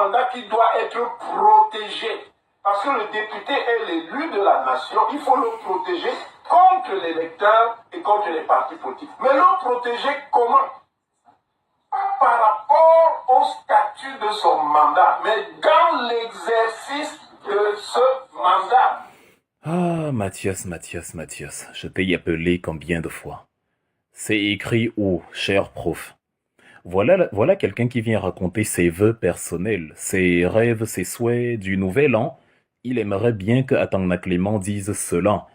mandat qui doit être protégé. Parce que le député est l'élu de la nation, il faut le protéger contre les électeurs et contre les partis politiques. Mais le protéger comment? Pas par rapport au statut de son mandat, mais dans l'exercice de ce mandat. Ah, Mathias, je t'ai appelé combien de fois? C'est écrit où, cher prof? Voilà quelqu'un qui vient raconter ses vœux personnels, ses rêves, ses souhaits du nouvel an. Il aimerait bien que Atangna Clément dise cela.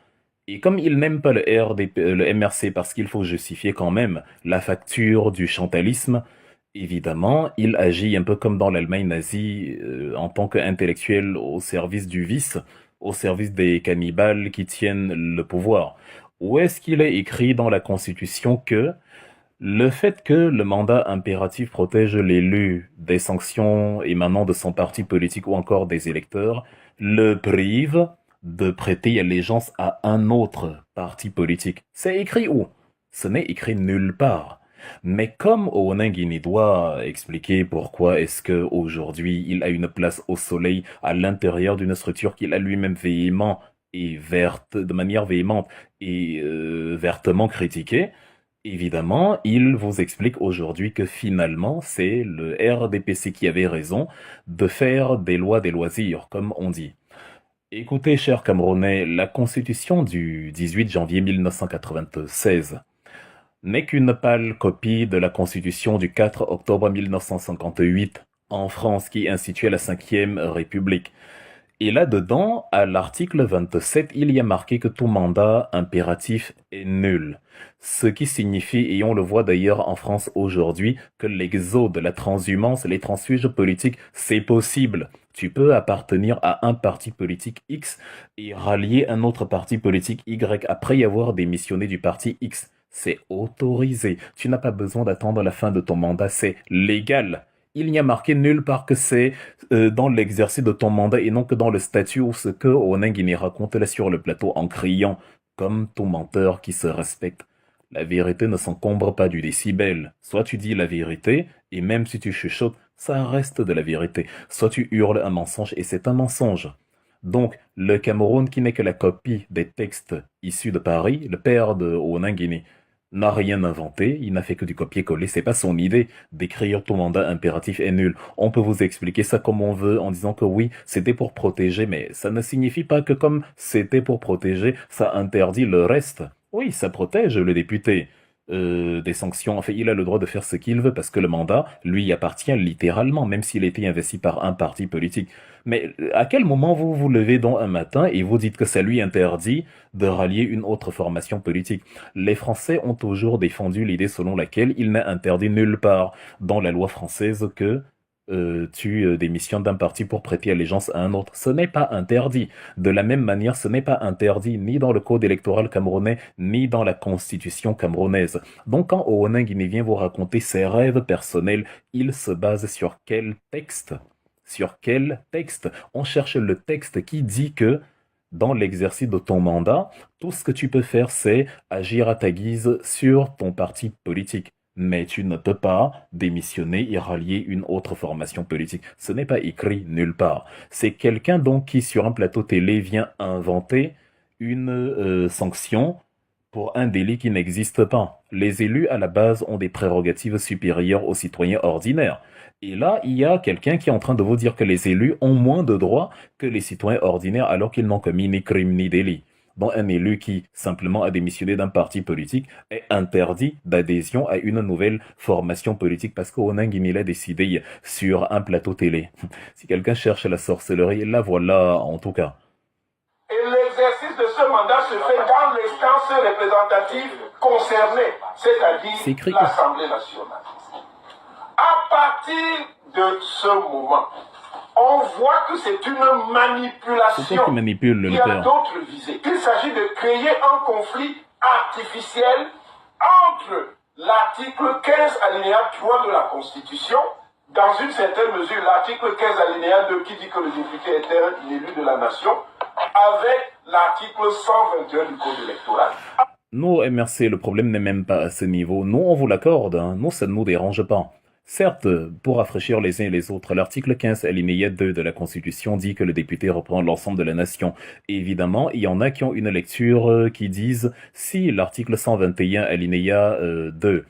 Et comme il n'aime pas le MRC parce qu'il faut justifier quand même la facture du chantalisme, évidemment, il agit un peu comme dans l'Allemagne nazie en tant qu'intellectuel au service du vice, au service des cannibales qui tiennent le pouvoir. Où est-ce qu'il est écrit dans la Constitution que le fait que le mandat impératif protège l'élu des sanctions émanant de son parti politique ou encore des électeurs le prive de prêter allégeance à un autre parti politique? C'est écrit où? Ce n'est écrit nulle part. Mais comme Oonangini doit expliquer pourquoi est-ce que aujourd'hui il a une place au soleil à l'intérieur d'une structure qu'il a lui-même de manière véhémente et vertement critiquée, évidemment, il vous explique aujourd'hui que finalement, c'est le RDPC qui avait raison de faire des lois des loisirs, comme on dit. Écoutez, chers Camerounais, la Constitution du 18 janvier 1996 n'est qu'une pâle copie de la Constitution du 4 octobre 1958 en France qui instituait la Cinquième République. Et là-dedans, à l'article 27, il y a marqué que tout mandat impératif est nul. Ce qui signifie, et on le voit d'ailleurs en France aujourd'hui, que l'exode, la transhumance, les transfuges politiques, c'est possible. Tu peux appartenir à un parti politique X et rallier un autre parti politique Y après y avoir démissionné du parti X. C'est autorisé. Tu n'as pas besoin d'attendre la fin de ton mandat, c'est légal. Il n'y a marqué nulle part que c'est dans l'exercice de ton mandat et non que dans le statut ou ce que Onengini raconte là sur le plateau en criant, comme tout menteur qui se respecte. La vérité ne s'encombre pas du décibel. Soit tu dis la vérité, et même si tu chuchotes, ça reste de la vérité. Soit tu hurles un mensonge et c'est un mensonge. Donc, le Cameroun qui n'est que la copie des textes issus de Paris, le père de Onengini, n'a rien inventé, il n'a fait que du copier-coller, c'est pas son idée d'écrire tout mandat impératif est nul. On peut vous expliquer ça comme on veut en disant que oui, c'était pour protéger, mais ça ne signifie pas que comme c'était pour protéger, ça interdit le reste. Oui, ça protège le député des sanctions. En fait, il a le droit de faire ce qu'il veut parce que le mandat lui appartient littéralement, même s'il était investi par un parti politique. Mais à quel moment vous vous levez donc un matin et vous dites que ça lui interdit de rallier une autre formation politique? Les Français ont toujours défendu l'idée selon laquelle il n'est interdit nulle part dans la loi française que tu démissionnes d'un parti pour prêter allégeance à un autre. Ce n'est pas interdit. De la même manière, ce n'est pas interdit ni dans le code électoral camerounais, ni dans la constitution camerounaise. Donc quand Oona Guinée vient vous raconter ses rêves personnels, il se base sur quel texte? Sur quel texte? On cherche le texte qui dit que dans l'exercice de ton mandat, tout ce que tu peux faire, c'est agir à ta guise sur ton parti politique. Mais tu ne peux pas démissionner et rallier une autre formation politique. Ce n'est pas écrit nulle part. C'est quelqu'un donc qui, sur un plateau télé, vient inventer une sanction pour un délit qui n'existe pas. Les élus, à la base, ont des prérogatives supérieures aux citoyens ordinaires. Et là, il y a quelqu'un qui est en train de vous dire que les élus ont moins de droits que les citoyens ordinaires alors qu'ils n'ont commis ni crime ni délit. Donc un élu qui simplement a démissionné d'un parti politique est interdit d'adhésion à une nouvelle formation politique parce qu'Onangini l'a décidé sur un plateau télé. Si quelqu'un cherche la sorcellerie, la voilà en tout cas. Et l'exercice de ce mandat se fait dans l'instance représentative concernée, c'est-à-dire l'Assemblée nationale. À partir de ce moment, on voit que c'est une manipulation. C'est toi qui manipule le père. Il y a d'autres visées. Il s'agit de créer un conflit artificiel entre l'article 15 alinéa 3 de la Constitution, dans une certaine mesure l'article 15 alinéa 2 qui dit que le député est un élu de la nation, avec l'article 121 du Code électoral. Nous, MRC, le problème n'est même pas à ce niveau. Nous, on vous l'accorde. Nous, ça ne nous dérange pas. Certes, pour rafraîchir les uns et les autres, l'article 15 alinéa 2 de la Constitution dit que le député représente l'ensemble de la nation. Évidemment, il y en a qui ont une lecture qui disent si l'article 121 alinéa 2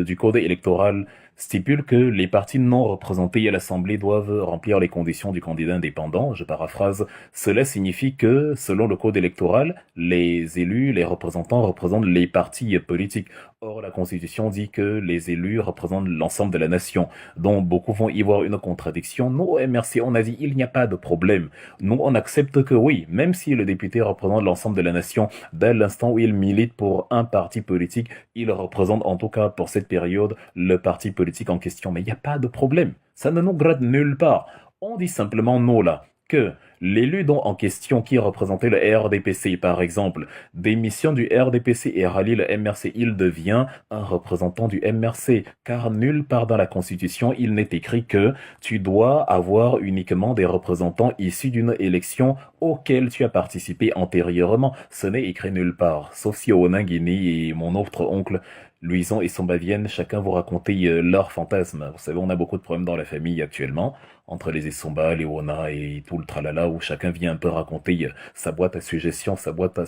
du Code électoral stipule que les partis non représentés à l'Assemblée doivent remplir les conditions du candidat indépendant. Je paraphrase, cela signifie que, selon le Code électoral, les élus, les représentants représentent les partis politiques. Or, la Constitution dit que les élus représentent l'ensemble de la nation. Donc, beaucoup vont y voir une contradiction. Nous, au MRC, on a dit il n'y a pas de problème. Nous, on accepte que oui, même si le député représente l'ensemble de la nation, dès l'instant où il milite pour un parti politique, il représente en tout cas pour cette période le parti politique en question. Mais il n'y a pas de problème. Ça ne nous gratte nulle part. On dit simplement non là, que l'élu dont en question qui représentait le RDPC, par exemple, démissionne du RDPC et rallie le MRC, il devient un représentant du MRC, car nulle part dans la Constitution il n'est écrit que tu dois avoir uniquement des représentants issus d'une élection auquel tu as participé antérieurement. Ce n'est écrit nulle part, sauf si Onangini et mon autre oncle Louison et Somba viennent chacun vous raconter leurs fantasmes. Vous savez, on a beaucoup de problèmes dans la famille actuellement, entre les Essomba, les Wona et tout le tralala, où chacun vient un peu raconter sa boîte à suggestions, sa boîte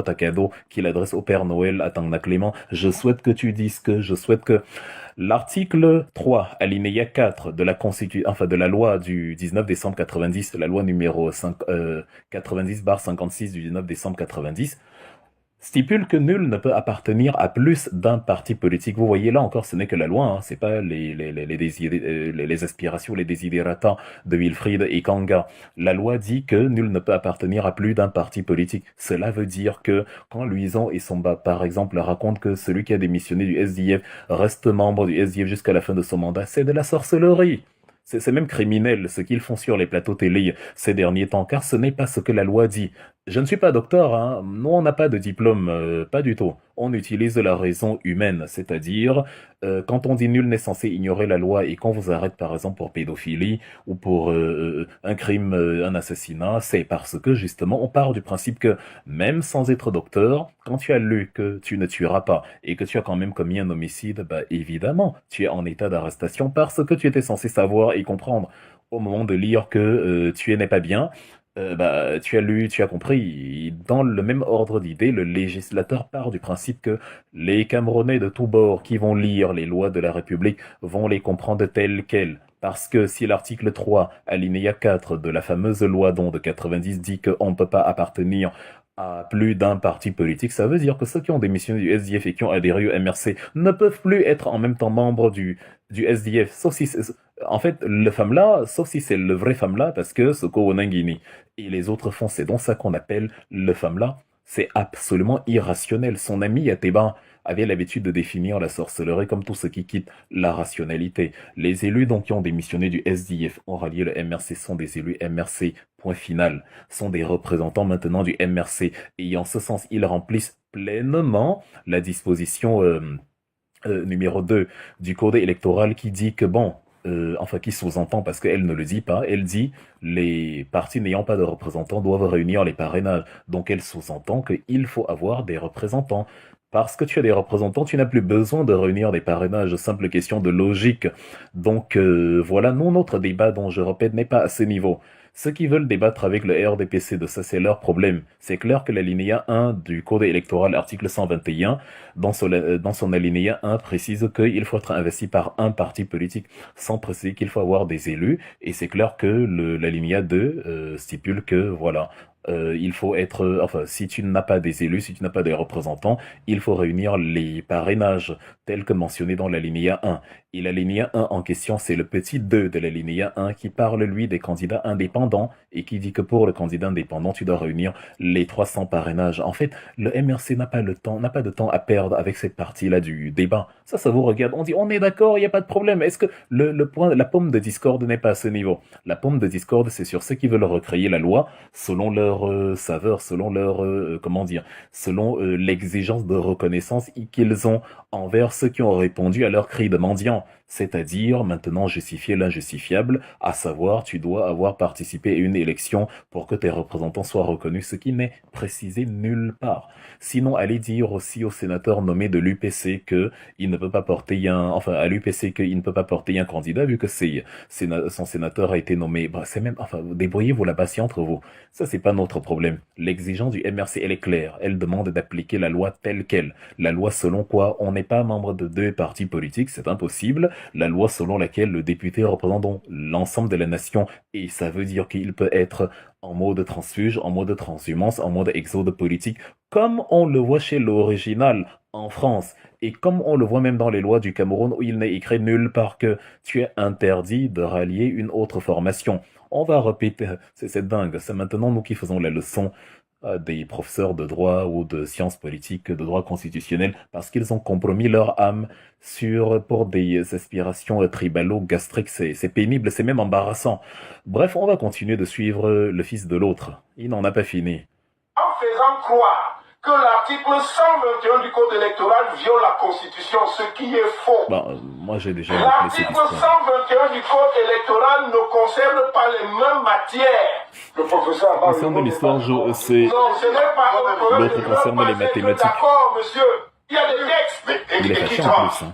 à cadeaux qu'il adresse au Père Noël à Tangna Clément. Je souhaite que tu dises que, je souhaite que... L'article 3, alinéa 4 de la de la loi du 19 décembre 90, la loi numéro 90/56 du 19 décembre 90, stipule que nul ne peut appartenir à plus d'un parti politique. Vous voyez, là encore, ce n'est que la loi, hein. C'est pas les aspirations, les desiderata de Wilfried et Kanga. La loi dit que nul ne peut appartenir à plus d'un parti politique. Cela veut dire que quand Louison et Somba, par exemple, racontent que celui qui a démissionné du SDF reste membre du SDF jusqu'à la fin de son mandat, c'est de la sorcellerie. C'est même criminel ce qu'ils font sur les plateaux télé ces derniers temps, car ce n'est pas ce que la loi dit. Je ne suis pas docteur, hein. Nous on n'a pas de diplôme, pas du tout. On utilise la raison humaine, c'est-à-dire quand on dit nul n'est censé ignorer la loi et qu'on vous arrête par exemple pour pédophilie ou pour un crime, un assassinat, c'est parce que justement on part du principe que même sans être docteur, quand tu as lu que tu ne tueras pas et que tu as quand même commis un homicide, bah évidemment tu es en état d'arrestation parce que tu étais censé savoir et comprendre au moment de lire que tu n'es pas bien. Tu as lu, tu as compris. Dans le même ordre d'idées, le législateur part du principe que les Camerounais de tous bords qui vont lire les lois de la République vont les comprendre telles quelles. Parce que si l'article 3, alinéa 4 de la fameuse loi dont de 90 dit qu'on ne peut pas appartenir à plus d'un parti politique, ça veut dire que ceux qui ont démissionné du SDF et qui ont adhéré au MRC ne peuvent plus être en même temps membres du SDF, sauf si en fait, le femme-là, sauf si c'est le vrai femme-là, parce que ce Onangini et les autres font, c'est donc ça qu'on appelle le femme-là. C'est absolument irrationnel. Son ami Ateba avait l'habitude de définir la sorcellerie comme tout ce qui quitte la rationalité. Les élus donc qui ont démissionné du SDF ont rallié le MRC sont des élus MRC, point final, sont des représentants maintenant du MRC. Et en ce sens, ils remplissent pleinement la disposition numéro 2 du code électoral qui dit que bon, qui sous-entend parce qu'elle ne le dit pas, elle dit les partis n'ayant pas de représentants doivent réunir les parrainages. Donc elle sous-entend qu'il faut avoir des représentants. Parce que tu as des représentants, tu n'as plus besoin de réunir des parrainages, simple question de logique. Donc voilà, non, notre débat, dont je répète, n'est pas à ce niveau. Ceux qui veulent débattre avec le RDPC de ça, c'est leur problème. C'est clair que l'alinéa 1 du Code électoral, article 121, dans son alinéa 1, précise qu'il faut être investi par un parti politique, sans préciser qu'il faut avoir des élus. Et c'est clair que l'alinéa 2 stipule que, voilà, il faut être, si tu n'as pas des élus, si tu n'as pas des représentants, il faut réunir les parrainages tels que mentionnés dans l'alinéa 1. Et l'alinéa 1 en question, c'est le petit 2 de l'alinéa 1 qui parle, lui, des candidats indépendants et qui dit que pour le candidat indépendant, tu dois réunir les 300 parrainages. En fait, le MRC n'a pas de temps à perdre avec cette partie-là du débat. Ça vous regarde. On dit, on est d'accord, il n'y a pas de problème. Est-ce que la pomme de discorde n'est pas à ce niveau? La pomme de discorde, c'est sur ceux qui veulent recréer la loi selon leur saveur, selon leur, selon l'exigence de reconnaissance qu'ils ont envers ceux qui ont répondu à leur cri de mendiant. C'est-à-dire maintenant justifier l'injustifiable, à savoir tu dois avoir participé à une élection pour que tes représentants soient reconnus, ce qui n'est précisé nulle part. Sinon, allez dire aussi au sénateur nommé de l'UPC que il ne peut pas porter à l'UPC qu'il ne peut pas porter un candidat vu que son sénateur a été nommé. Bah, c'est même, débrouillez-vous là-bas si entre vous. Ça, c'est pas notre problème. L'exigence du MRC, elle est claire. Elle demande d'appliquer la loi telle quelle. La loi selon quoi on n'est pas membre de deux partis politiques, c'est impossible. La loi selon laquelle le député représente donc l'ensemble de la nation et ça veut dire qu'il peut être en mode transfuge, en mode transhumance, en mode exode politique, comme on le voit chez l'original en France et comme on le voit même dans les lois du Cameroun où il n'est écrit nulle part que tu es interdit de rallier une autre formation. On va répéter, c'est dingue, c'est maintenant nous qui faisons la leçon des professeurs de droit ou de sciences politiques, de droit constitutionnel, parce qu'ils ont compromis leur âme pour des aspirations tribalo gastriques. C'est pénible, c'est même embarrassant. Bref, on va continuer de suivre le fils de l'autre. Il n'en a pas fini. En faisant croire que l'article 121 du Code électoral viole la Constitution, ce qui est faux. Moi j'ai déjà rappelé cette L'article histoire. 121 du Code électoral ne concerne pas les mêmes matières. Le professeur Le concerne de l'histoire, c'est... Non, ce n'est pas un problème. L'autre concerne les mathématiques. D'accord, monsieur. Il y a des textes. Il est fâché en plus.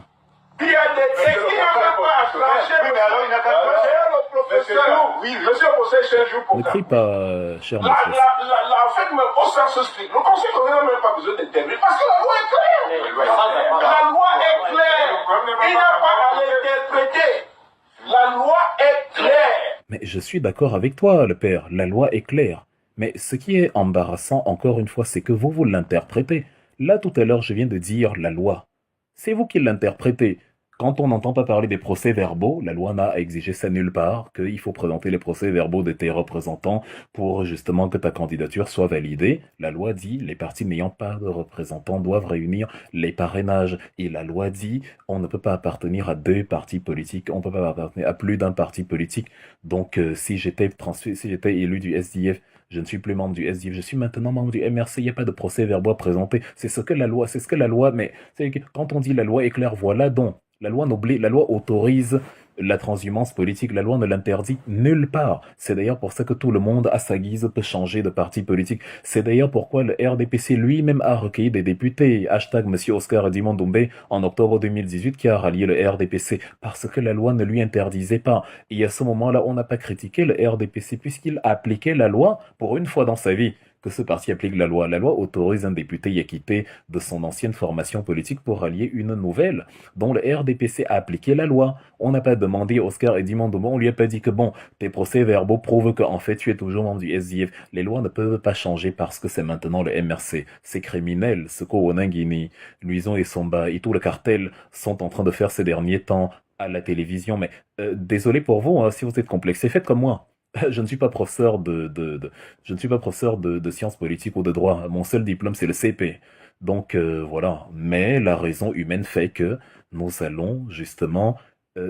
Il y a des textes. Il n'a même pas à trancher. Oui, mais alors il n'a qu'à trancher. Le professeur. Oui, monsieur Possé, c'est un jour pour Ne ça. crie pas, cher En Mathias. fait, même au sens strict, le Conseil constitutionnel n'a même pas besoin d'intervenir parce que la loi est claire. La loi est claire. Il n'a pas à l'interpréter. La loi est claire. Mais je suis d'accord avec toi, le père, la loi est claire. Mais ce qui est embarrassant, encore une fois, c'est que vous l'interprétez. Là, tout à l'heure, je viens de dire la loi. C'est vous qui l'interprétez. Quand on n'entend pas parler des procès-verbaux, la loi n'a exigé ça nulle part, qu'il faut présenter les procès-verbaux de tes représentants pour justement que ta candidature soit validée. La loi dit, les partis n'ayant pas de représentants doivent réunir les parrainages. Et la loi dit, on ne peut pas appartenir à deux partis politiques, on ne peut pas appartenir à plus d'un parti politique. Donc, si j'étais élu du SDF, je ne suis plus membre du SDF, je suis maintenant membre du MRC, il n'y a pas de procès-verbaux à présenter. C'est ce que la loi, mais quand on dit la loi est claire, voilà donc. La loi autorise la transhumance politique, la loi ne l'interdit nulle part. C'est d'ailleurs pour ça que tout le monde, à sa guise, peut changer de parti politique. C'est d'ailleurs pourquoi le RDPC lui-même a recueilli des députés, Monsieur Oscar Dimondoumbé, en octobre 2018, qui a rallié le RDPC, parce que la loi ne lui interdisait pas. Et à ce moment-là, on n'a pas critiqué le RDPC, puisqu'il appliquait la loi pour une fois dans sa vie. Que ce parti applique la loi. La loi autorise un député à quitter de son ancienne formation politique pour rallier une nouvelle, dont le RDPC a appliqué la loi. On n'a pas demandé Oscar Dimondoumbé, on lui a pas dit que bon, tes procès-verbaux prouvent qu'en fait tu es toujours membre du SDF. Les lois ne peuvent pas changer parce que c'est maintenant le MRC. C'est criminel, ce qu'Onangini, Luison et Somba et tout le cartel sont en train de faire ces derniers temps à la télévision. Mais désolé pour vous, hein, si vous êtes complexé, faites comme moi. Je ne suis pas professeur je ne suis pas professeur de sciences politiques ou de droit. Mon seul diplôme, c'est le CP. Donc, voilà. Mais la raison humaine fait que nous allons, justement,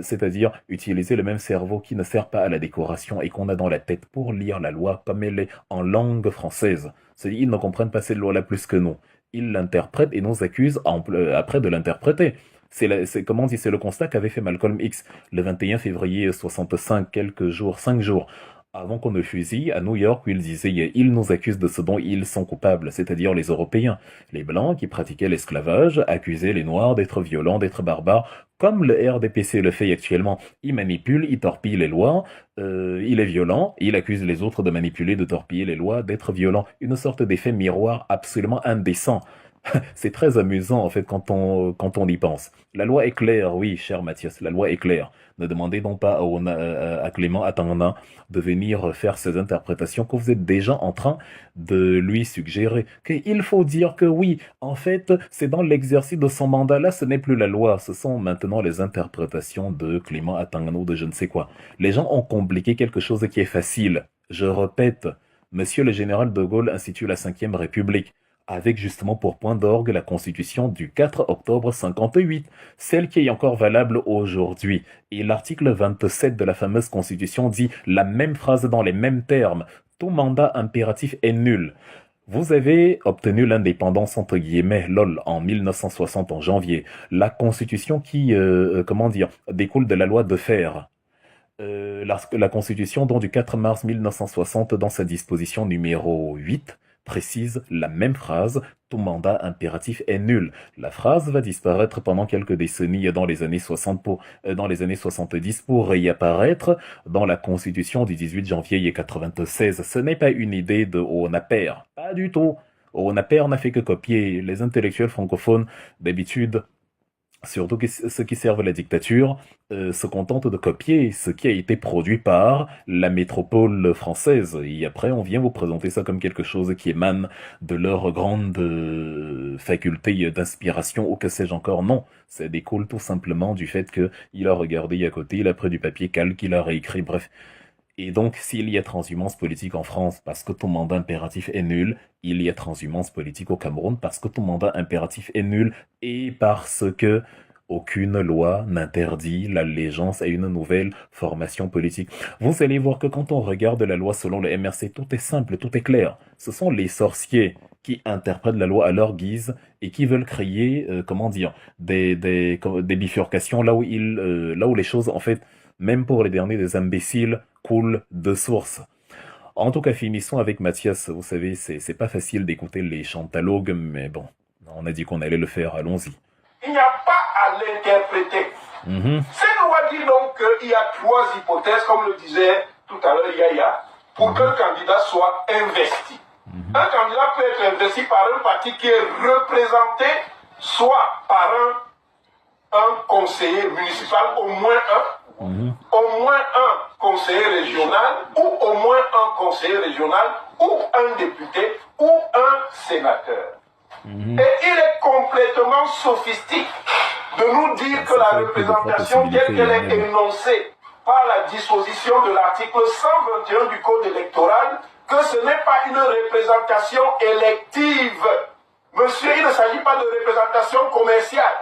c'est-à-dire utiliser le même cerveau qui ne sert pas à la décoration et qu'on a dans la tête pour lire la loi comme elle est en langue française. C'est-à-dire, ils ne comprennent pas cette loi-là plus que nous. Ils l'interprètent et nous accusent après de l'interpréter. C'est le constat qu'avait fait Malcolm X le 21 février 65, 5 jours avant qu'on ne fusille à New York, où il disait « Ils nous accusent de ce dont ils sont coupables », c'est-à-dire les Européens. Les Blancs qui pratiquaient l'esclavage accusaient les Noirs d'être violents, d'être barbares, comme le RDPC le fait actuellement. Il manipule, il torpille les lois, il est violent, et il accuse les autres de manipuler, de torpiller les lois, d'être violents. Une sorte d'effet miroir absolument indécent. C'est très amusant, en fait, quand on y pense. La loi est claire, oui, cher Mathias, la loi est claire. Ne demandez donc pas à Clément Atangana de venir faire ces interprétations que vous êtes déjà en train de lui suggérer. Il faut dire que oui, en fait, c'est dans l'exercice de son mandat. Là, ce n'est plus la loi, ce sont maintenant les interprétations de Clément Atangana ou de je ne sais quoi. Les gens ont compliqué quelque chose qui est facile. Je répète, Monsieur le général de Gaulle institue la 5e République, avec justement pour point d'orgue la Constitution du 4 octobre 58, celle qui est encore valable aujourd'hui. Et l'article 27 de la fameuse Constitution dit la même phrase dans les mêmes termes. Tout mandat impératif est nul. Vous avez obtenu l'indépendance entre guillemets lol en 1960 en janvier. La constitution qui comment dire découle de la loi de fer. La Constitution donc, du 4 mars 1960, dans sa disposition numéro 8, précise la même phrase: tout mandat impératif est nul. La phrase va disparaître pendant quelques décennies dans les années 60 dans les années 70 pour réapparaître dans la Constitution du 18 janvier 96. Ce n'est pas une idée de Hohn-Appert, pas du tout. Hohn-Appert n'a fait que copier. Les intellectuels francophones, d'habitude, surtout ceux qui servent la dictature, se contentent de copier ce qui a été produit par la métropole française. Et après, on vient vous présenter ça comme quelque chose qui émane de leur grande faculté d'inspiration ou que sais-je encore. Non, ça découle tout simplement du fait qu'il a regardé à côté, il a pris du papier calque, il a réécrit, bref. Et donc, s'il y a transhumance politique en France parce que ton mandat impératif est nul, il y a transhumance politique au Cameroun parce que ton mandat impératif est nul et parce que aucune loi n'interdit l'allégeance à une nouvelle formation politique. Vous allez voir que quand on regarde la loi selon le MRC, tout est simple, tout est clair. Ce sont les sorciers qui interprètent la loi à leur guise et qui veulent créer, comment dire, des bifurcations là où les choses, en fait, même pour les derniers des imbéciles, coulent de source. En tout cas, finissons avec Mathias. Vous savez, c'est pas facile d'écouter les chantalogues, mais bon, on a dit qu'on allait le faire, allons-y. Il n'y a pas à l'interpréter. Cette loi dit donc qu'il y a trois hypothèses, comme le disait tout à l'heure Yaya, pour qu'un candidat soit investi. Un candidat peut être investi par un parti qui est représenté soit par un conseiller municipal, au moins un conseiller régional, ou au moins un conseiller régional, ou un député, ou un sénateur. Et il est complètement sophistique de nous dire que la représentation telle qu'elle est énoncée par la disposition de l'article 121 du Code électoral, que ce n'est pas une représentation élective. Monsieur, il ne s'agit pas de représentation commerciale.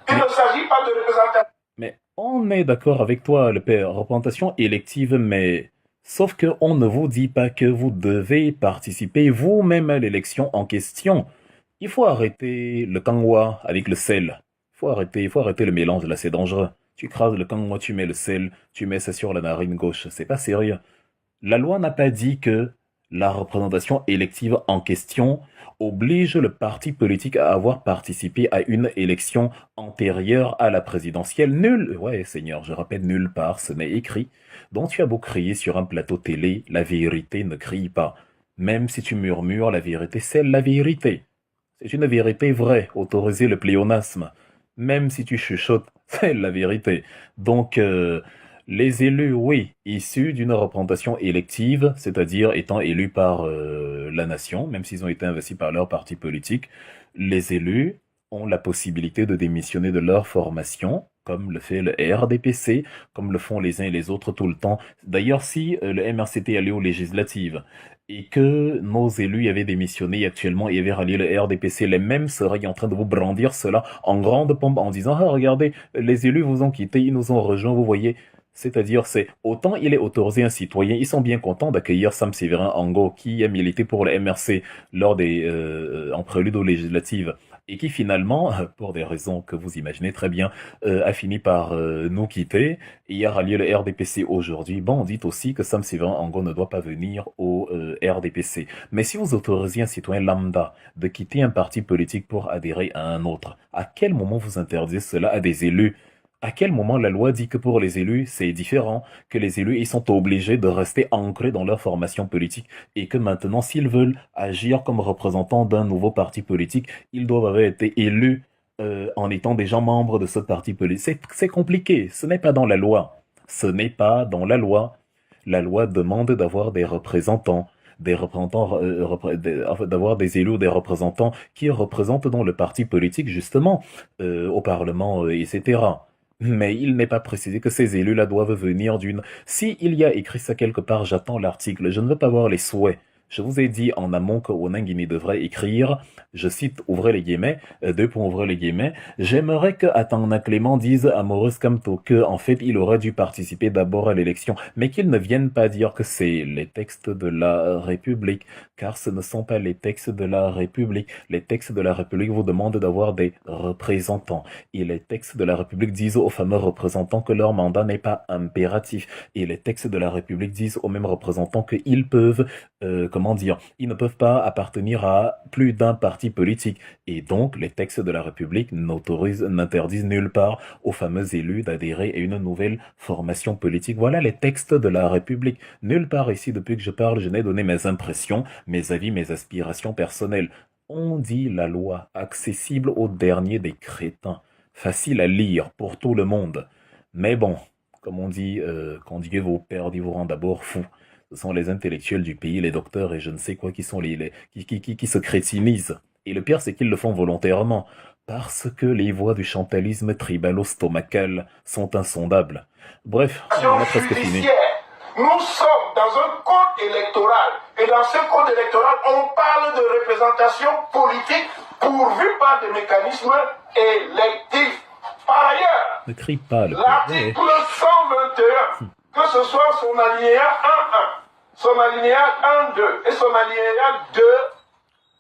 Il ne s'agit pas de représentation... Mais on est d'accord avec toi, le père, représentation élective, mais sauf que on ne vous dit pas que vous devez participer vous-même à l'élection en question. Il faut arrêter le kangwa avec le sel. Il faut arrêter le mélange, là, c'est dangereux. Tu crases le kangwa, tu mets le sel, tu mets ça sur la narine gauche, c'est pas sérieux. La loi n'a pas dit que la représentation élective en question oblige le parti politique à avoir participé à une élection antérieure à la présidentielle. Nul, ouais Seigneur, je rappelle nulle part, ce n'est écrit. Donc tu as beau crier sur un plateau télé, la vérité ne crie pas. Même si tu murmures, la vérité, c'est la vérité. C'est une vérité vraie, autorisez le pléonasme. Même si tu chuchotes, c'est la vérité. Donc, les élus, oui, issus d'une représentation élective, c'est-à-dire étant élus par la nation, même s'ils ont été investis par leur parti politique, les élus ont la possibilité de démissionner de leur formation, comme le fait le RDPC, comme le font les uns et les autres tout le temps. D'ailleurs, si le MRCT allait aux législatives et que nos élus avaient démissionné actuellement et avaient rallié le RDPC, les mêmes seraient en train de vous brandir cela en grande pompe en disant « Ah, regardez, les élus vous ont quittés, ils nous ont rejoints, vous voyez ». C'est-à-dire, c'est autant il est autorisé un citoyen, ils sont bien contents d'accueillir Sam Séverin Ango, qui a milité pour le MRC lors en prélude aux législatives, et qui finalement, pour des raisons que vous imaginez très bien, a fini par nous quitter, et a rallié le RDPC aujourd'hui. Bon, dites aussi que Sam Séverin Ango ne doit pas venir au RDPC. Mais si vous autorisez un citoyen lambda de quitter un parti politique pour adhérer à un autre, à quel moment vous interdisez cela à des élus? À quel moment la loi dit que pour les élus, c'est différent, que les élus, ils sont obligés de rester ancrés dans leur formation politique et que maintenant, s'ils veulent agir comme représentants d'un nouveau parti politique, ils doivent avoir été élus en étant déjà membres de ce parti politique. C'est compliqué, ce n'est pas dans la loi. Ce n'est pas dans la loi. La loi demande d'avoir des représentants, d'avoir des élus ou des représentants qui représentent dans le parti politique, justement, au Parlement, etc. Mais il n'est pas précisé que ces élus-là doivent venir d'une... Si il y a écrit ça quelque part, j'attends l'article. Je ne veux pas voir les souhaits. Je vous ai dit en amont que Onangini devrait écrire, je cite, ouvrez les guillemets, deux points, ouvrez les guillemets, j'aimerais que Atangna Clément dise à Maurice Kamto que, en fait, il aurait dû participer d'abord à l'élection, mais qu'il ne vienne pas dire que c'est les textes de la République, car ce ne sont pas les textes de la République. Les textes de la République vous demandent d'avoir des représentants. Et les textes de la République disent aux fameux représentants que leur mandat n'est pas impératif. Et les textes de la République disent aux mêmes représentants qu'ils peuvent, ils ne peuvent pas appartenir à plus d'un parti politique. Et donc, les textes de la République n'interdisent nulle part aux fameux élus d'adhérer à une nouvelle formation politique. Voilà les textes de la République. Nulle part ici, depuis que je parle, je n'ai donné mes impressions, mes avis, mes aspirations personnelles. On dit la loi, accessible au dernier des crétins, facile à lire pour tout le monde. Mais bon, comme on dit, quand Dieu vous perd, il vous rend d'abord fou. Ce sont les intellectuels du pays, les docteurs et je ne sais quoi qui sont qui se crétinisent. Et le pire, c'est qu'ils le font volontairement, parce que les voies du chantalisme tribalo-stomacal sont insondables. Bref, on a presque fini. Nous sommes dans un code électoral. Et dans ce code électoral, on parle de représentation politique pourvue par des mécanismes électifs. Par ailleurs, ne crie pas, l'article 121, que ce soit son alinéa 1.1, son alinéa 1.2 et son alinéa 2,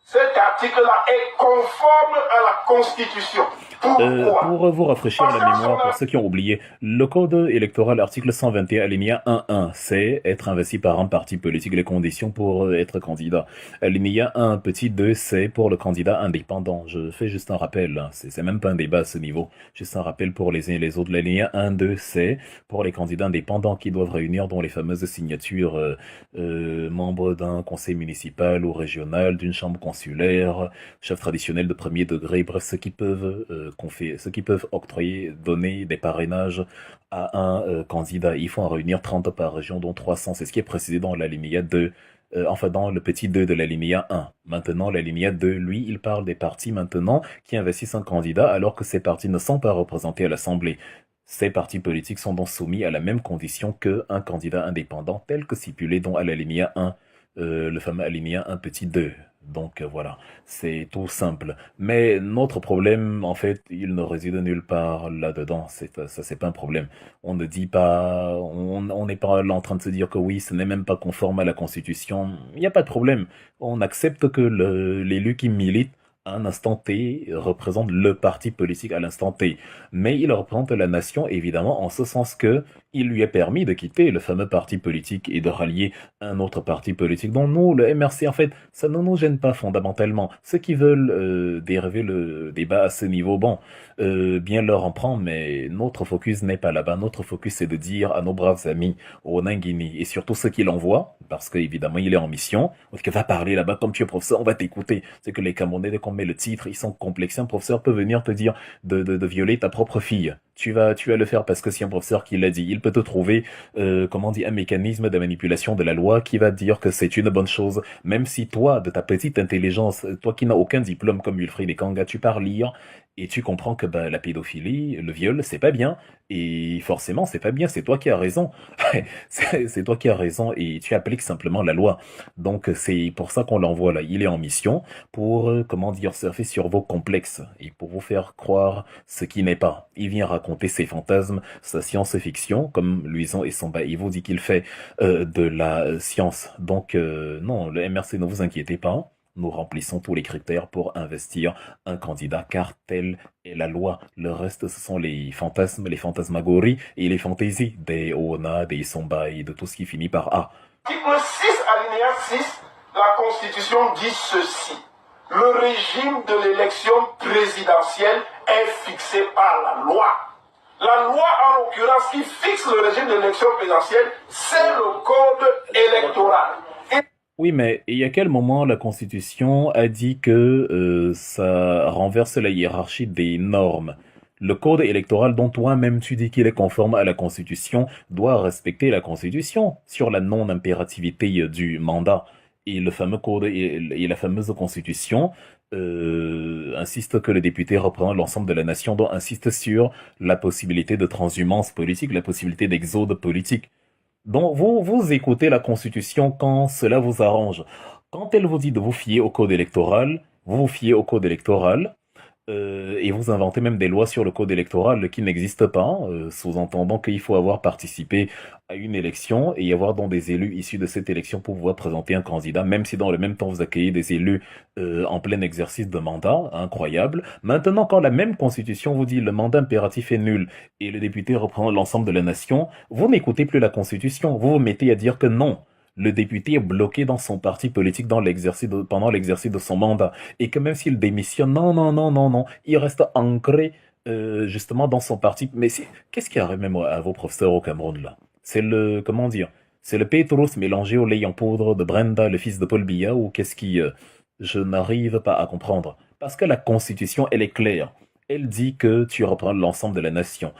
cet article-là est conforme à la Constitution. Pour vous rafraîchir la mémoire, pour ceux qui ont oublié, le code électoral, article 121, alinéa 1.1, c'est être investi par un parti politique, les conditions pour être candidat. Alinéa 1, petit 2, c'est pour le candidat indépendant. Je fais juste un rappel, hein. C'est même pas un débat à ce niveau, juste un rappel pour les uns et les autres. L'alinéa 1, 2, c'est pour les candidats indépendants qui doivent réunir dont les fameuses signatures membres d'un conseil municipal ou régional, d'une chambre consulaire, chef traditionnel de premier degré, bref, ceux qui peuvent octroyer, donner des parrainages à un candidat. Il faut en réunir 30 par région, dont 300. C'est ce qui est précisé dans l'alinéa 2, dans le petit 2 de l'alinéa 1. Maintenant, l'alinéa 2, lui, il parle des partis maintenant qui investissent un candidat alors que ces partis ne sont pas représentés à l'Assemblée. Ces partis politiques sont donc soumis à la même condition qu'un candidat indépendant, tel que stipulé dans l'alinéa 1, le fameux alinéa 1 petit 2. Donc voilà, c'est tout simple. Mais notre problème, en fait, il ne réside nulle part là-dedans. Ça, c'est pas un problème. On ne dit pas, on n'est pas là en train de se dire que oui, ce n'est même pas conforme à la Constitution. Il n'y a pas de problème. On accepte que l'élu qui milite à un instant T représente le parti politique à l'instant T. Mais il représente la nation, évidemment, en ce sens que il lui est permis de quitter le fameux parti politique et de rallier un autre parti politique. Donc nous, le MRC, en fait, ça ne nous gêne pas fondamentalement. Ceux qui veulent dériver le débat à ce niveau, bon, bien leur en prendre, mais notre focus n'est pas là-bas. Notre focus, c'est de dire à nos braves amis, au Nangini, et surtout ceux qui l'envoient, parce qu'évidemment, il est en mission, donc va parler là-bas, comme tu es professeur, on va t'écouter. C'est que les Camerounais, dès qu'on met le titre, ils sont complexés. Un professeur peut venir te dire de violer ta propre fille. Tu vas le faire parce que c'est un professeur qui l'a dit. Il peut te trouver, un mécanisme de manipulation de la loi qui va dire que c'est une bonne chose. Même si toi, de ta petite intelligence, toi qui n'as aucun diplôme comme Wilfried Ekanga, tu pars lire et tu comprends que la pédophilie, le viol, c'est pas bien. Et forcément, c'est pas bien. C'est toi qui as raison. c'est toi qui as raison et tu appliques simplement la loi. Donc c'est pour ça qu'on l'envoie là. Il est en mission pour, surfer sur vos complexes et pour vous faire croire ce qui n'est pas. Il vient raconter ses fantasmes, sa science-fiction, comme Luison et Samba. Il vous dit qu'il fait de la science. Donc non, le MRC, ne vous inquiétez pas. Nous remplissons tous les critères pour investir un candidat, car telle est la loi. Le reste, ce sont les fantasmes, les fantasmagories et les fantaisies des Ona, des Somba et de tout ce qui finit par A. Article 6, alinéa 6, la Constitution dit ceci. Le régime de l'élection présidentielle est fixé par la loi. La loi, en l'occurrence, qui fixe le régime de l'élection présidentielle, c'est le code électoral. Oui, mais il y a quel moment la Constitution a dit que ça renverse la hiérarchie des normes? Le code électoral dont toi-même tu dis qu'il est conforme à la Constitution doit respecter la Constitution sur la non-impérativité du mandat. Et le fameux code et la fameuse Constitution insiste que les députés représentent l'ensemble de la nation, donc insiste sur la possibilité de transhumance politique, la possibilité d'exode politique. Donc, vous écoutez la Constitution quand cela vous arrange. Quand elle vous dit de vous fier au code électoral, vous vous fiez au code électoral. Et vous inventez même des lois sur le code électoral qui n'existent pas, sous-entendant qu'il faut avoir participé à une élection et y avoir donc des élus issus de cette élection pour pouvoir présenter un candidat, même si dans le même temps vous accueillez des élus en plein exercice de mandat, incroyable. Maintenant, quand la même constitution vous dit le mandat impératif est nul et le député reprend l'ensemble de la nation, vous n'écoutez plus la constitution, vous vous mettez à dire que non. Le député est bloqué dans son parti politique pendant l'exercice de son mandat et que même s'il démissionne, non, non, non, non, non, il reste ancré justement dans son parti. Mais qu'est-ce qui arrive même à vos professeurs au Cameroun là? C'est le, comment dire, c'est le Pétrus mélangé au lait en poudre de Brenda, le fils de Paul Biya, ou qu'est-ce qui, je n'arrive pas à comprendre. Parce que la Constitution, elle est claire. Elle dit que tu reprends l'ensemble de la nation.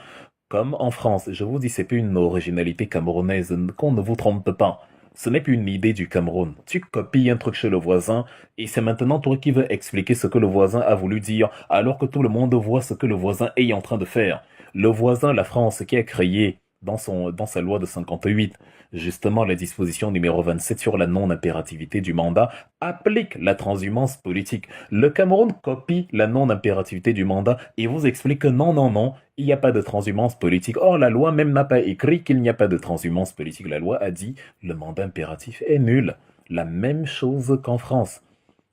Comme en France, je vous dis, c'est plus une originalité camerounaise, qu'on ne vous trompe pas. Ce n'est plus une idée du Cameroun. Tu copies un truc chez le voisin et c'est maintenant toi qui veux expliquer ce que le voisin a voulu dire alors que tout le monde voit ce que le voisin est en train de faire. Le voisin, la France, qui a créé dans sa loi de 58, justement la disposition numéro 27 sur la non-impérativité du mandat, applique la transhumance politique. Le Cameroun copie la non-impérativité du mandat et vous explique que non, non, non, il n'y a pas de transhumance politique. Or, la loi même n'a pas écrit qu'il n'y a pas de transhumance politique. La loi a dit le mandat impératif est nul. La même chose qu'en France.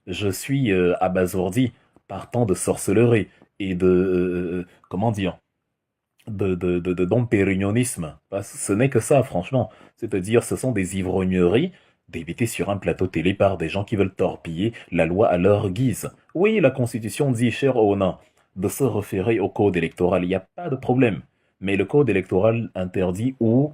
Je suis abasourdi par tant de sorcellerie et de, comment dire, de dompérignonisme. Ce n'est que ça, franchement. C'est-à-dire, ce sont des ivrogneries débitées sur un plateau télé par des gens qui veulent torpiller la loi à leur guise. Oui, la Constitution dit, cher Ona, de se référer au code électoral. Il n'y a pas de problème. Mais le code électoral interdit ou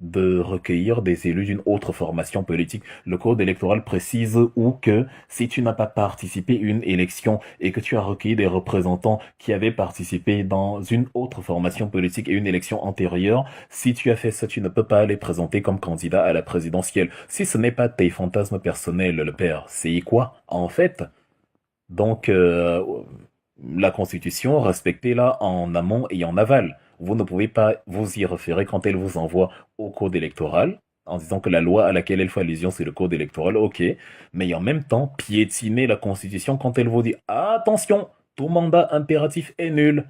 de recueillir des élus d'une autre formation politique. Le code électoral précise ou que si tu n'as pas participé à une élection et que tu as recueilli des représentants qui avaient participé dans une autre formation politique et une élection antérieure, si tu as fait ça, tu ne peux pas les présenter comme candidat à la présidentielle. Si ce n'est pas tes fantasmes personnels, le père, c'est quoi en fait? Donc, la Constitution, respectez-la en amont et en aval. Vous ne pouvez pas vous y référer quand elle vous envoie au code électoral, en disant que la loi à laquelle elle fait allusion, c'est le code électoral, ok, mais en même temps, piétiner la Constitution quand elle vous dit attention, tout mandat impératif est nul.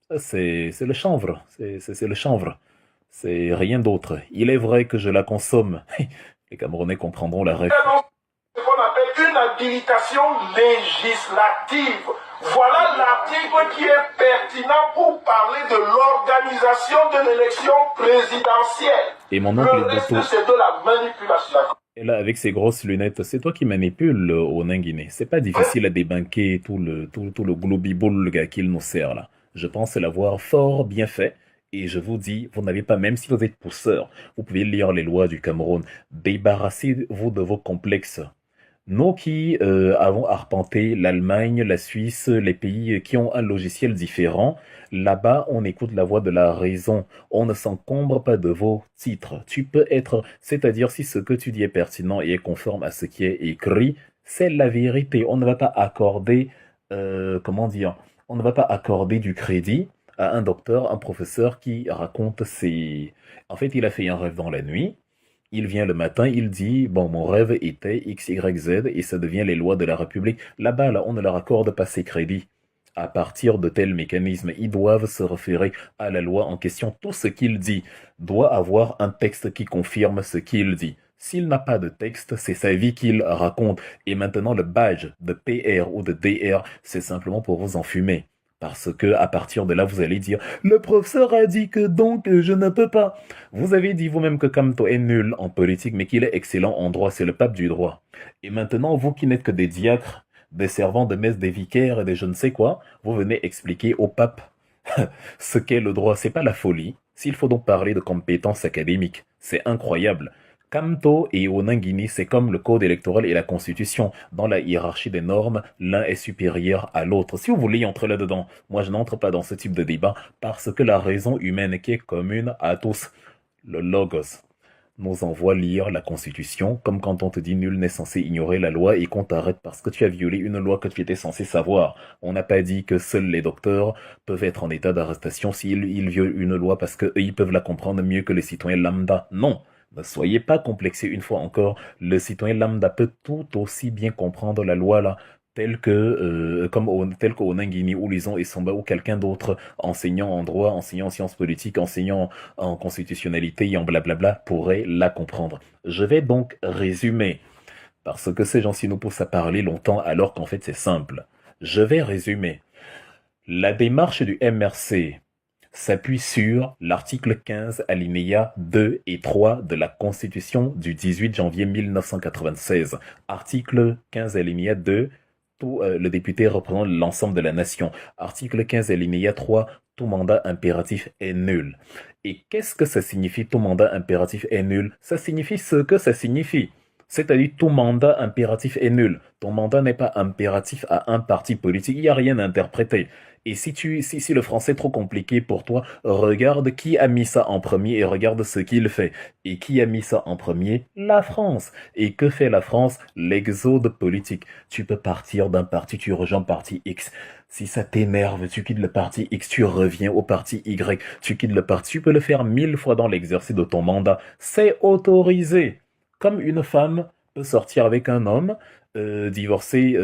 Ça, c'est le chanvre, c'est le chanvre. C'est rien d'autre. Il est vrai que je la consomme. Les Camerounais comprendront la ref. Ce qu'on appelle une habilitation législative. Voilà l'article qui est pertinent pour parler de l'organisation de l'élection présidentielle. Et mon oncle Le reste, c'est de la manipulation. Et là, avec ses grosses lunettes, c'est toi qui manipules au Guinée. C'est pas difficile à débanquer tout le globiboule qu'il nous sert là. Je pense l'avoir fort bien fait. Et je vous dis, vous n'avez pas, même si vous êtes pousseur, vous pouvez lire les lois du Cameroun. Débarrassez-vous de vos complexes. Nous qui avons arpenté l'Allemagne, la Suisse, les pays qui ont un logiciel différent, là-bas, on écoute la voix de la raison. On ne s'encombre pas de vos titres. Tu peux être, c'est-à-dire si ce que tu dis est pertinent et est conforme à ce qui est écrit, c'est la vérité. On ne va pas accorder, comment dire, on ne va pas accorder du crédit à un docteur, un professeur qui raconte ses... En fait, il a fait un rêve dans la nuit. Il vient le matin, il dit, bon, mon rêve était X, Y, Z, et ça devient les lois de la République. Là-bas, là, on ne leur accorde pas ces crédits. À partir de tels mécanismes, ils doivent se référer à la loi en question. Tout ce qu'il dit doit avoir un texte qui confirme ce qu'il dit. S'il n'a pas de texte, c'est sa vie qu'il raconte. Et maintenant, le badge de PR ou de DR, c'est simplement pour vous enfumer. Parce que à partir de là, vous allez dire « Le professeur a dit que donc je ne peux pas ». Vous avez dit vous-même que Kamto est nul en politique, mais qu'il est excellent en droit. C'est le pape du droit. Et maintenant, vous qui n'êtes que des diacres, des servants de messe, des vicaires et des je ne sais quoi, vous venez expliquer au pape ce qu'est le droit. C'est pas la folie. S'il faut donc parler de compétences académiques, c'est incroyable. Kamto et Onangini, c'est comme le code électoral et la constitution. Dans la hiérarchie des normes, l'un est supérieur à l'autre. Si vous voulez entrer là-dedans, moi je n'entre pas dans ce type de débat parce que la raison humaine qui est commune à tous, le logos, nous envoie lire la Constitution, comme quand on te dit nul n'est censé ignorer la loi et qu'on t'arrête parce que tu as violé une loi que tu étais censé savoir. On n'a pas dit que seuls les docteurs peuvent être en état d'arrestation s'ils ils violent une loi parce qu'eux, ils peuvent la comprendre mieux que les citoyens lambda. Non. Ne soyez pas complexés une fois encore. Le citoyen lambda peut tout aussi bien comprendre la loi là, tel qu'au Nangini ou Lison et Samba ou quelqu'un d'autre, enseignant en droit, enseignant en sciences politiques, enseignant en constitutionnalité et en blablabla, pourrait la comprendre. Je vais donc résumer, parce que ces gens-ci nous poussent à parler longtemps alors qu'en fait c'est simple. Je vais résumer. La démarche du MRC s'appuie sur l'article 15 alinéa 2 et 3 de la Constitution du 18 janvier 1996. Article 15 alinéa 2, le député représente l'ensemble de la nation. Article 15 alinéa 3, tout mandat impératif est nul. Et qu'est-ce que ça signifie tout mandat impératif est nul? Ça signifie ce que ça signifie. C'est-à-dire tout mandat impératif est nul. Ton mandat n'est pas impératif à un parti politique. Il n'y a rien à interpréter. Et si le français est trop compliqué pour toi, regarde qui a mis ça en premier et regarde ce qu'il fait. Et qui a mis ça en premier? La France. Et que fait la France? L'exode politique. Tu peux partir d'un parti, tu rejoins le parti X. Si ça t'énerve, tu quittes le parti X, tu reviens au parti Y. Tu quittes le parti. Tu peux le faire 1000 fois dans l'exercice de ton mandat. C'est autorisé. Comme une femme peut sortir avec un homme, épouser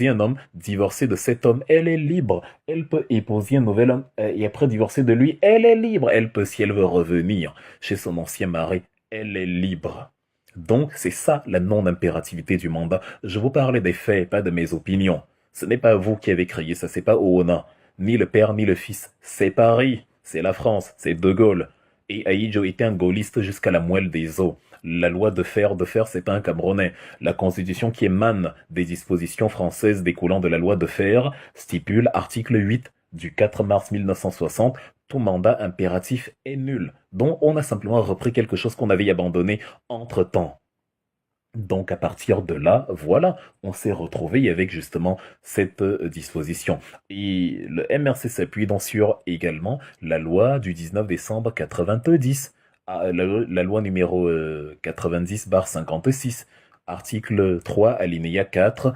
un homme, divorcer de cet homme, elle est libre. Elle peut épouser un nouvel homme et après divorcer de lui, elle est libre. Elle peut, si elle veut revenir chez son ancien mari, elle est libre. Donc, c'est ça la non-impérativité du mandat. Je vous parlais des faits, pas de mes opinions. Ce n'est pas vous qui avez créé ça, c'est pas Oona, ni le père ni le fils. C'est Paris, c'est la France, c'est De Gaulle. Et Aïdjo était un gaulliste jusqu'à la moelle des os. La loi de fer, c'est pas un Camerounais. La constitution qui émane des dispositions françaises découlant de la loi de fer stipule, article 8 du 4 mars 1960, tout mandat impératif est nul. Donc on a simplement repris quelque chose qu'on avait abandonné entre-temps. Donc à partir de là, voilà, on s'est retrouvé avec justement cette disposition. Et le MRC s'appuie donc sur également la loi du 19 décembre 90, la loi numéro 90/56, article 3, alinéa 4.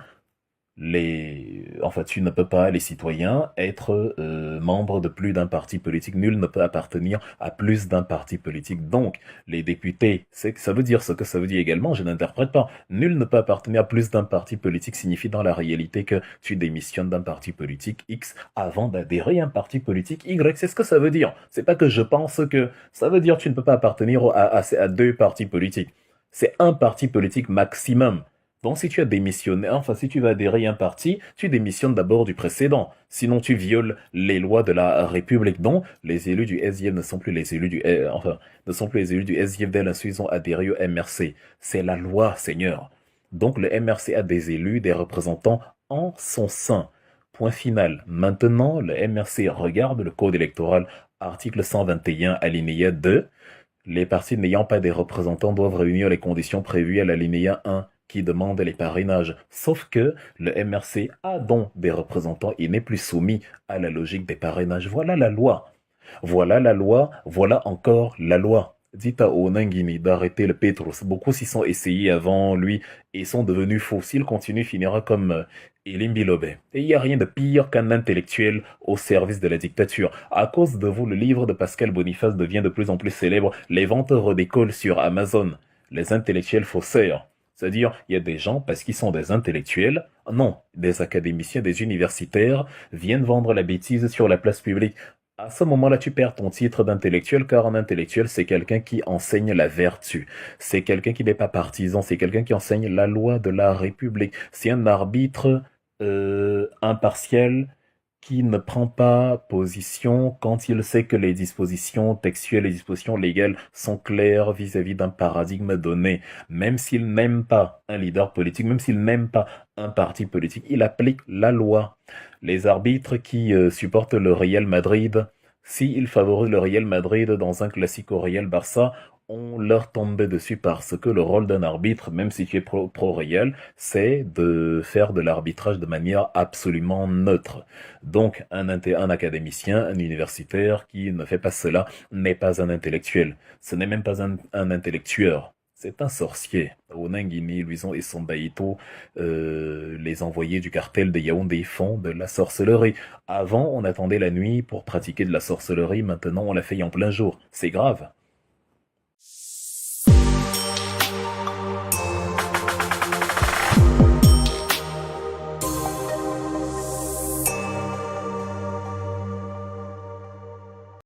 Tu ne peux pas, les citoyens, être membres de plus d'un parti politique. Nul ne peut appartenir à plus d'un parti politique. Donc, les députés, ça veut dire ce que ça veut dire également, je n'interprète pas. Nul ne peut appartenir à plus d'un parti politique signifie dans la réalité que tu démissionnes d'un parti politique X avant d'adhérer à un parti politique Y. C'est ce que ça veut dire. C'est pas que je pense que ça veut dire que tu ne peux pas appartenir à deux partis politiques. C'est un parti politique maximum. Donc, si tu as démissionné, si tu vas adhérer à un parti, tu démissionnes d'abord du précédent. Sinon, tu violes les lois de la République. Donc, les élus du SDF ne sont plus les élus du SDF dès l'instant ils ont adhéré au MRC. C'est la loi, Seigneur. Donc, le MRC a des élus, des représentants en son sein. Point final. Maintenant, le MRC regarde le code électoral, article 121, alinéa 2. Les partis n'ayant pas des représentants doivent réunir les conditions prévues à l'alinéa 1. Qui demande les parrainages. Sauf que le MRC a donc des représentants et n'est plus soumis à la logique des parrainages. Voilà la loi. Voilà la loi. Voilà encore la loi. Dites à Onangini d'arrêter le Petrus. Beaucoup s'y sont essayés avant lui et sont devenus faux. S'il continue, il finira comme Elim Bilobé. Et il n'y a rien de pire qu'un intellectuel au service de la dictature. À cause de vous, le livre de Pascal Boniface devient de plus en plus célèbre. Les ventes redécollent sur Amazon. Les intellectuels faussaires. C'est-à-dire, il y a des gens, parce qu'ils sont des intellectuels, non, des académiciens, des universitaires, viennent vendre la bêtise sur la place publique. À ce moment-là, tu perds ton titre d'intellectuel, car un intellectuel, c'est quelqu'un qui enseigne la vertu. C'est quelqu'un qui n'est pas partisan, c'est quelqu'un qui enseigne la loi de la République. C'est un arbitre impartial qui ne prend pas position quand il sait que les dispositions textuelles, les dispositions légales sont claires vis-à-vis d'un paradigme donné. Même s'il n'aime pas un leader politique, même s'il n'aime pas un parti politique, il applique la loi. Les arbitres qui supportent le Real Madrid, s'ils favorisent le Real Madrid dans un classique au Real Barça, on leur tombait dessus parce que le rôle d'un arbitre, même si tu es pro-réel, c'est de faire de l'arbitrage de manière absolument neutre. Donc, un académicien, un universitaire qui ne fait pas cela n'est pas un intellectuel. Ce n'est même pas un intellectueur. C'est un sorcier. Onangini, Luison et Sombaïto, les envoyés du cartel de Yaoundé font de la sorcellerie. Avant, on attendait la nuit pour pratiquer de la sorcellerie. Maintenant, on la fait en plein jour. C'est grave.